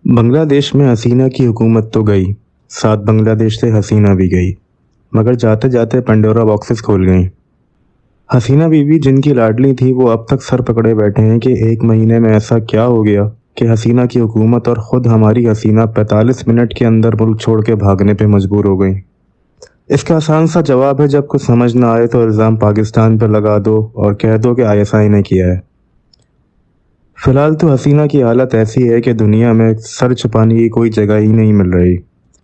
بنگلہ دیش میں حسینہ کی حکومت تو گئی، ساتھ بنگلہ دیش سے حسینہ بھی گئی، مگر جاتے جاتے پنڈورا باکسز کھول گئیں۔ حسینہ بی بی جن کی لاڈلی تھی وہ اب تک سر پکڑے بیٹھے ہیں کہ ایک مہینے میں ایسا کیا ہو گیا کہ حسینہ کی حکومت اور خود ہماری حسینہ 45 منٹ کے اندر ملک چھوڑ کے بھاگنے پہ مجبور ہو گئیں۔ اس کا آسان سا جواب ہے، جب کچھ سمجھ نہ آئے تو الزام پاکستان پہ لگا دو اور کہہ دو کہ ISI نے کیا ہے۔ فی الحال تو حسینہ کی حالت ایسی ہے کہ دنیا میں سر چھپانے کی کوئی جگہ ہی نہیں مل رہی۔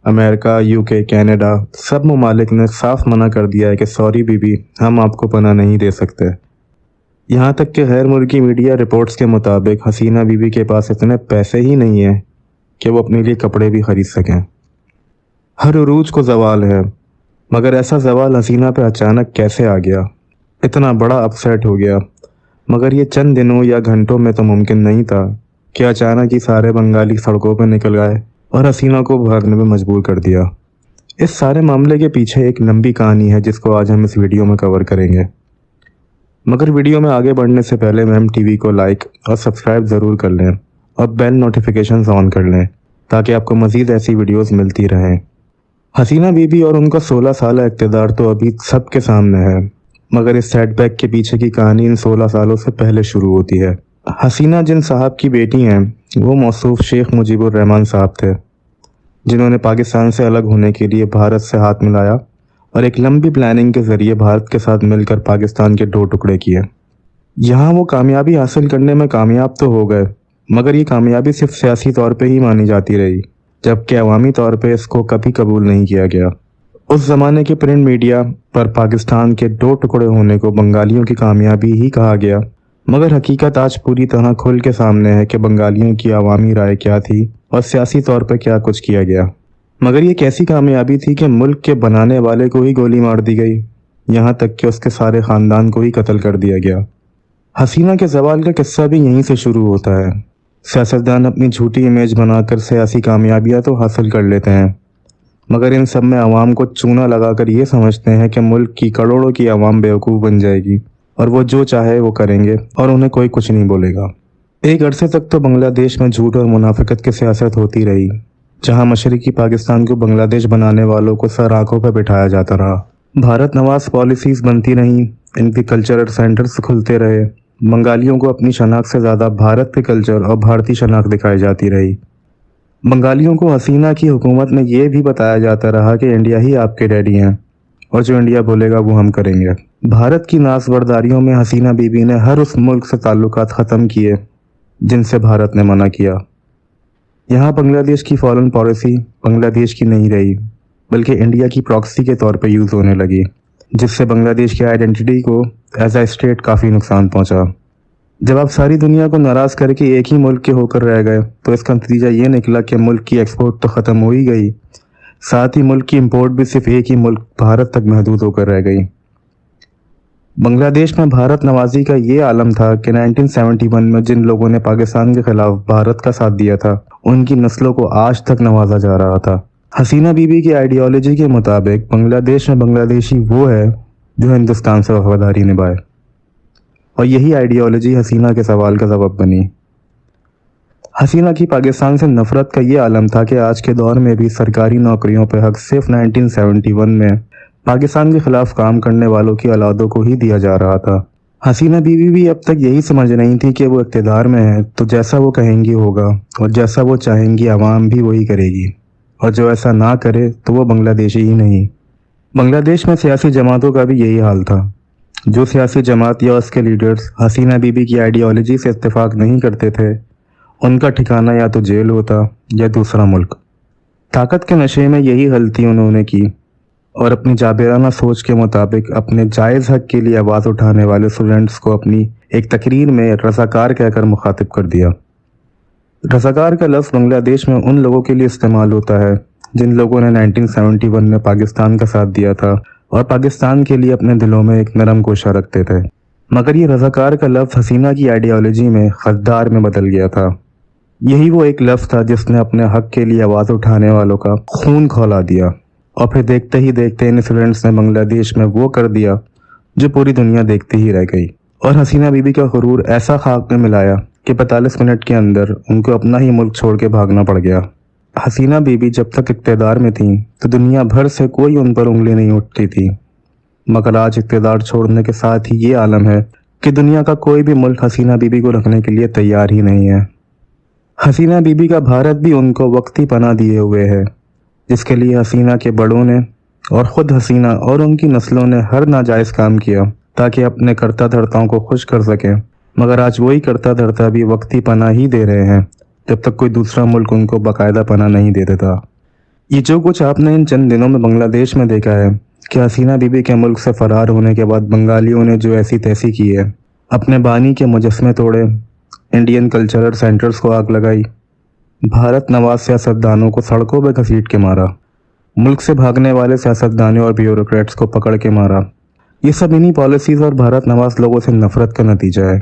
امریکہ، UK، کینیڈا سب ممالک نے صاف منع کر دیا ہے کہ سوری بی بی، ہم آپ کو پناہ نہیں دے سکتے۔ یہاں تک کہ غیر ملکی میڈیا رپورٹس کے مطابق حسینہ بی بی کے پاس اتنے پیسے ہی نہیں ہیں کہ وہ اپنے لیے کپڑے بھی خرید سکیں۔ ہر عروج کو زوال ہے، مگر ایسا زوال حسینہ پہ اچانک کیسے آ گیا؟ اتنا بڑا اپسیٹ ہو گیا، مگر یہ چند دنوں یا گھنٹوں میں تو ممکن نہیں تھا کہ اچانک ہی سارے بنگالی سڑکوں پہ نکل گئے اور حسینہ کو بھاگنے میں مجبور کر دیا۔ اس سارے معاملے کے پیچھے ایک لمبی کہانی ہے جس کو آج ہم اس ویڈیو میں کور کریں گے، مگر ویڈیو میں آگے بڑھنے سے پہلے میم TV کو لائک اور سبسکرائب ضرور کر لیں اور بیل نوٹیفیکیشنز آن کر لیں تاکہ آپ کو مزید ایسی ویڈیوز ملتی رہیں۔ حسینہ بی بی اور ان کا 16 سالہ اقتدار تو ابھی سب کے سامنے ہے، مگر اس سیٹ بیک کے پیچھے کی کہانی ان 16 سالوں سے پہلے شروع ہوتی ہے۔ حسینہ جن صاحب کی بیٹی ہیں وہ موصوف شیخ مجیب الرحمن صاحب تھے، جنہوں نے پاکستان سے الگ ہونے کے لیے بھارت سے ہاتھ ملایا اور ایک لمبی پلاننگ کے ذریعے بھارت کے ساتھ مل کر پاکستان کے 2 ٹکڑے کیے۔ یہاں وہ کامیابی حاصل کرنے میں کامیاب تو ہو گئے، مگر یہ کامیابی صرف سیاسی طور پہ ہی مانی جاتی رہی، جبکہ عوامی طور پہ اس کو کبھی قبول نہیں کیا گیا۔ اس زمانے کے پرنٹ میڈیا پر پاکستان کے 2 ٹکڑے ہونے کو بنگالیوں کی کامیابی ہی کہا گیا، مگر حقیقت آج پوری طرح کھل کے سامنے ہے کہ بنگالیوں کی عوامی رائے کیا تھی اور سیاسی طور پہ کیا کچھ کیا گیا۔ مگر یہ کیسی کامیابی تھی کہ ملک کے بنانے والے کو ہی گولی مار دی گئی، یہاں تک کہ اس کے سارے خاندان کو ہی قتل کر دیا گیا۔ حسینہ کے زوال کا قصہ بھی یہیں سے شروع ہوتا ہے۔ سیاستدان اپنی جھوٹی امیج بنا کر سیاسی کامیابیاں تو حاصل کر لیتے ہیں، مگر ان سب میں عوام کو چونا لگا کر یہ سمجھتے ہیں کہ ملک کی کروڑوں کی عوام بیوقوف بن جائے گی اور وہ جو چاہے وہ کریں گے اور انہیں کوئی کچھ نہیں بولے گا۔ ایک عرصے تک تو بنگلہ دیش میں جھوٹ اور منافقت کی سیاست ہوتی رہی، جہاں مشرقی پاکستان کو بنگلہ دیش بنانے والوں کو سر آنکھوں پہ بٹھایا جاتا رہا۔ بھارت نواز پالیسیز بنتی رہیں، ان کے کلچرل سینٹرز کھلتے رہے، بنگالیوں کو اپنی شناخت سے زیادہ بھارت کے کلچر اور بھارتی شناخت دکھائی جاتی رہی۔ بنگالیوں کو حسینہ کی حکومت میں یہ بھی بتایا جاتا رہا کہ انڈیا ہی آپ کے ڈیڈی ہیں اور جو انڈیا بولے گا وہ ہم کریں گے۔ بھارت کی ناز برداریوں میں حسینہ بی بی نے ہر اس ملک سے تعلقات ختم کیے جن سے بھارت نے منع کیا۔ یہاں بنگلہ دیش کی فارن پالیسی بنگلہ دیش کی نہیں رہی، بلکہ انڈیا کی پراکسی کے طور پر یوز ہونے لگی، جس سے بنگلہ دیش کی آئیڈینٹی کو ایز اے اسٹیٹ کافی نقصان پہنچا۔ جب آپ ساری دنیا کو ناراض کر کے ایک ہی ملک کے ہو کر رہ گئے تو اس کا نتیجہ یہ نکلا کہ ملک کی ایکسپورٹ تو ختم ہو ہی گئی، ساتھ ہی ملک کی امپورٹ بھی صرف ایک ہی ملک بھارت تک محدود ہو کر رہ گئی۔ بنگلہ دیش میں بھارت نوازی کا یہ عالم تھا کہ 1971 میں جن لوگوں نے پاکستان کے خلاف بھارت کا ساتھ دیا تھا ان کی نسلوں کو آج تک نوازا جا رہا تھا۔ حسینہ بی بی کی آئیڈیالوجی کے مطابق بنگلہ دیش میں بنگلہ دیشی وہ ہے جو ہندوستان سے وفاداری نبھائے، اور یہی آئیڈیالوجی حسینہ کے سوال کا سبب بنی۔ حسینہ کی پاکستان سے نفرت کا یہ عالم تھا کہ آج کے دور میں بھی سرکاری نوکریوں پہ حق صرف 1971 میں پاکستان کے خلاف کام کرنے والوں کی اولادوں کو ہی دیا جا رہا تھا۔ حسینہ بی بی بھی اب تک یہی سمجھ رہی تھی کہ وہ اقتدار میں ہے تو جیسا وہ کہیں گی ہوگا، اور جیسا وہ چاہیں گی عوام بھی وہی کرے گی، اور جو ایسا نہ کرے تو وہ بنگلہ دیشی ہی نہیں۔ بنگلہ دیش میں سیاسی جماعتوں کا بھی یہی حال تھا۔ جو سیاسی جماعت یا اس کے لیڈرز حسینہ بی بی کی آئیڈیالوجی سے اتفاق نہیں کرتے تھے ان کا ٹھکانہ یا تو جیل ہوتا یا دوسرا ملک۔ طاقت کے نشے میں یہی غلطی انہوں نے کی اور اپنی جابرانہ سوچ کے مطابق اپنے جائز حق کے لیے آواز اٹھانے والے اسٹوڈنٹس کو اپنی ایک تقریر میں رضاکار کہہ کر مخاطب کر دیا۔ رضاکار کا لفظ بنگلہ دیش میں ان لوگوں کے لیے استعمال ہوتا ہے جن لوگوں نے 1971 میں پاکستان کا ساتھ دیا تھا اور پاکستان کے لیے اپنے دلوں میں ایک نرم گوشہ رکھتے تھے، مگر یہ رضاکار کا لفظ حسینہ کی آئیڈیالوجی میں غدار میں بدل گیا تھا۔ یہی وہ ایک لفظ تھا جس نے اپنے حق کے لیے آواز اٹھانے والوں کا خون کھولا دیا، اور پھر دیکھتے ہی دیکھتے ان اسٹوڈنٹس نے بنگلہ دیش میں وہ کر دیا جو پوری دنیا دیکھتی ہی رہ گئی، اور حسینہ بی بی کا غرور ایسا خاک میں ملایا کہ 45 منٹ کے اندر ان کو اپنا ہی ملک چھوڑ کے بھاگنا پڑ گیا۔ حسینہ بی بی جب تک اقتدار میں تھیں تو دنیا بھر سے کوئی ان پر انگلی نہیں اٹھتی تھی، مگر آج اقتدار چھوڑنے کے ساتھ ہی یہ عالم ہے کہ دنیا کا کوئی بھی ملک حسینہ بی بی کو رکھنے کے لیے تیار ہی نہیں ہے۔ حسینہ بی بی کا بھارت بھی ان کو وقتی پناہ دیے ہوئے ہے، جس کے لیے حسینہ کے بڑوں نے اور خود حسینہ اور ان کی نسلوں نے ہر ناجائز کام کیا تاکہ اپنے کرتا دھرتاؤں کو خوش کر سکیں، مگر آج وہی کرتا دھرتا بھی وقتی پناہ ہی دے رہے ہیں جب تک کوئی دوسرا ملک ان کو باقاعدہ پناہ نہیں دے دیتا۔ یہ جو کچھ آپ نے ان چند دنوں میں بنگلہ دیش میں دیکھا ہے کہ حسینہ بی بی کے ملک سے فرار ہونے کے بعد بنگالیوں نے جو ایسی تیسی کی ہے، اپنے بانی کے مجسمے توڑے، انڈین کلچرل سینٹرز کو آگ لگائی، بھارت نواز سیاستدانوں کو سڑکوں پہ گھسیٹ کے مارا، ملک سے بھاگنے والے سیاستدانوں اور بیوروکریٹس کو پکڑ کے مارا، یہ سب انہی پالیسیز اور بھارت نواز لوگوں سے نفرت کا نتیجہ ہے۔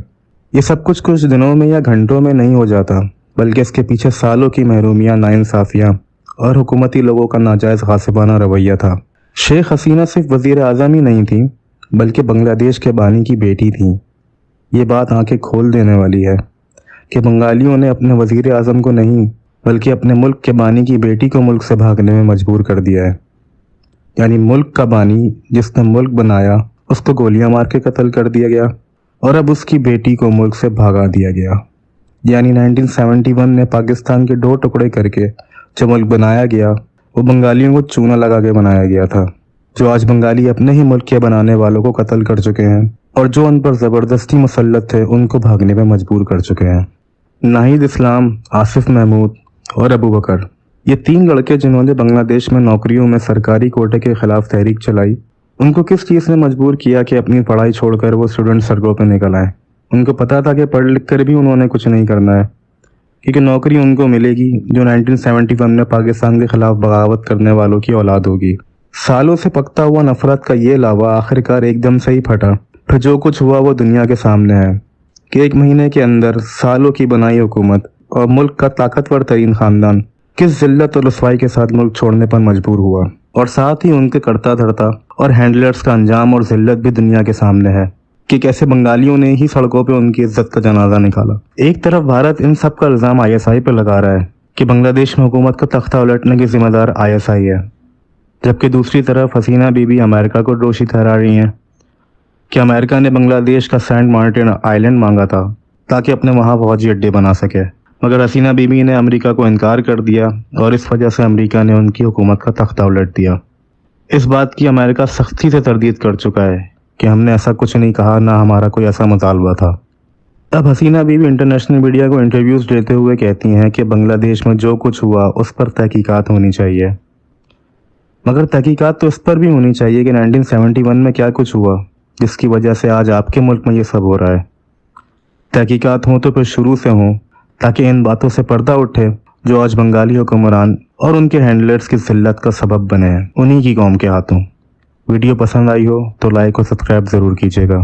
یہ سب کچھ دنوں میں یا گھنٹوں میں نہیں ہو جاتا، بلکہ اس کے پیچھے سالوں کی محرومیاں، ناانصافیاں اور حکومتی لوگوں کا ناجائز غاصبانہ رویہ تھا۔ شیخ حسینہ صرف وزیر اعظم ہی نہیں تھیں بلکہ بنگلہ دیش کے بانی کی بیٹی تھیں۔ یہ بات آنکھیں کھول دینے والی ہے کہ بنگالیوں نے اپنے وزیر اعظم کو نہیں بلکہ اپنے ملک کے بانی کی بیٹی کو ملک سے بھاگنے میں مجبور کر دیا ہے۔ یعنی ملک کا بانی جس نے ملک بنایا اس کو گولیاں مار کے قتل کر دیا گیا اور اب اس کی بیٹی کو ملک سے بھاگا دیا گیا۔ یعنی 1971 میں پاکستان کے 2 ٹکڑے کر کے جو ملک بنایا گیا وہ بنگالیوں کو چونا لگا کے بنایا گیا تھا، جو آج بنگالی اپنے ہی ملک کے بنانے والوں کو قتل کر چکے ہیں اور جو ان پر زبردستی مسلط تھے ان کو بھاگنے میں مجبور کر چکے ہیں۔ ناہید اسلام، آصف محمود اور ابو بکر، یہ 3 لڑکے جنہوں نے بنگلہ دیش میں نوکریوں میں سرکاری کوٹے کے خلاف تحریک چلائی، ان کو کس چیز نے مجبور کیا کہ اپنی پڑھائی چھوڑ کر وہ اسٹوڈنٹ سڑکوں پہ نکل آئیں؟ ان کو پتا تھا کہ پڑھ لکھ کر بھی انہوں نے کچھ نہیں کرنا ہے، کیونکہ نوکری ان کو ملے گی جو 1971 میں پاکستان کے خلاف بغاوت کرنے والوں کی اولاد ہوگی۔ سالوں سے پکتا ہوا نفرت کا یہ لاوا آخرکار ایک دم سے ہی پھٹا۔ پھر جو کچھ ہوا وہ دنیا کے سامنے ہے کہ 1 مہینے کے اندر سالوں کی بنائی حکومت اور ملک کا طاقتور ترین خاندان کس ذلت اور رسوائی کے ساتھ ملک چھوڑنے پر مجبور ہوا، اور ساتھ ہی ان کے کرتا دھرتا اور ہینڈلرز کا انجام اور ذلت بھی دنیا کے سامنے ہے کہ کیسے بنگالیوں نے ہی سڑکوں پہ ان کی عزت کا جنازہ نکالا۔ ایک طرف بھارت ان سب کا الزام ISI پہ لگا رہا ہے کہ بنگلہ دیش میں حکومت کا تختہ الٹنے کی ذمہ دار ISI ہے، جبکہ دوسری طرف حسینہ بی بی امریکہ کو دوشی ٹھہرا رہی ہیں کہ امریکہ نے بنگلہ دیش کا سینٹ مارٹن آئلینڈ مانگا تھا تاکہ اپنے وہاں فوجی اڈے بنا سکے، مگر حسینہ بی بی نے امریکہ کو انکار کر دیا اور اس وجہ سے امریکہ نے ان کی حکومت کا تختہ الٹ دیا۔ اس بات کی امریکہ سختی سے تردید کر چکا ہے کہ ہم نے ایسا کچھ نہیں کہا، نہ ہمارا کوئی ایسا مطالبہ تھا۔ اب حسینہ بی بی انٹرنیشنل میڈیا کو انٹرویوز دیتے ہوئے کہتی ہیں کہ بنگلہ دیش میں جو کچھ ہوا اس پر تحقیقات ہونی چاہیے، مگر تحقیقات تو اس پر بھی ہونی چاہیے کہ 1971 میں کیا کچھ ہوا جس کی وجہ سے آج آپ کے ملک میں یہ سب ہو رہا ہے۔ تحقیقات ہوں تو پھر شروع سے ہوں تاکہ ان باتوں سے پردہ اٹھے جو آج بنگالی حکمران اور ان کے ہینڈلرز کی ذلت کا سبب بنے ہیں انہی کی قوم کے ہاتھوں۔ ویڈیو پسند آئی ہو تو لائک اور سبسکرائب ضرور کیجیے گا۔